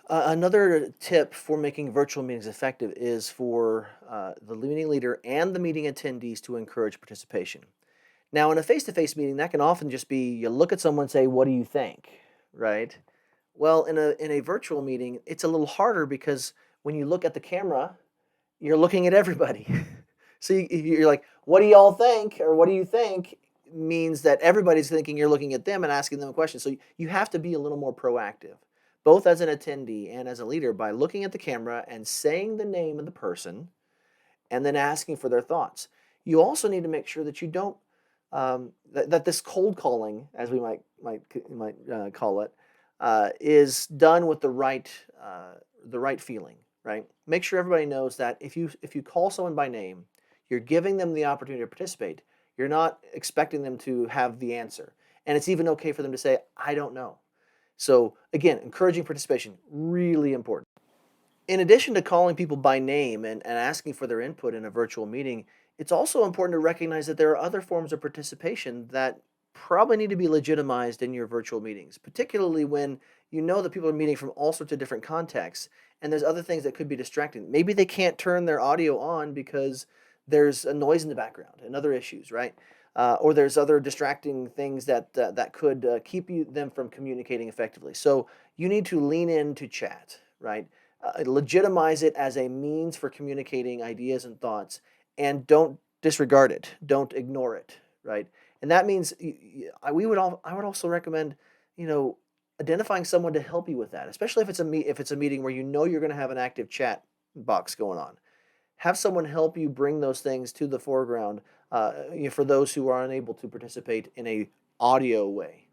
Another tip for making virtual meetings effective is for the meeting leader and the meeting attendees to encourage participation. Now, in a face-to-face meeting, that can often just be you look at someone and say, "What do you think?" Right? Well, in a virtual meeting, it's a little harder because when you look at the camera, you're looking at everybody. So you're like, "What do y'all think?" or "What do you think?" means that everybody's thinking you're looking at them and asking them a question. So you have to be a little more proactive, both as an attendee and as a leader, by looking at the camera and saying the name of the person and then asking for their thoughts. You also need to make sure that you don't that this cold calling, as we might call it, is done with the right feeling. Right. Make sure everybody knows that if you call someone by name, you're giving them the opportunity to participate. You're not expecting them to have the answer, and it's even okay for them to say, "I don't know." So again, encouraging participation really important. In addition to calling people by name and asking for their input in a virtual meeting, it's also important to recognize that there are other forms of participation that probably need to be legitimized in your virtual meetings, particularly when you know that people are meeting from all sorts of different contexts and there's other things that could be distracting. Maybe they can't turn their audio on because there's a noise in the background and other issues, right? Or there's other distracting things that could keep them from communicating effectively. So you need to lean in to chat, right? Legitimize it as a means for communicating ideas and thoughts, and don't disregard it. Don't ignore it, right? And that means I would also recommend, you know, identifying someone to help you with that, especially if it's a meeting where you know you're going to have an active chat box going on. Have someone help you bring those things to the foreground for those who are unable to participate in a audio way.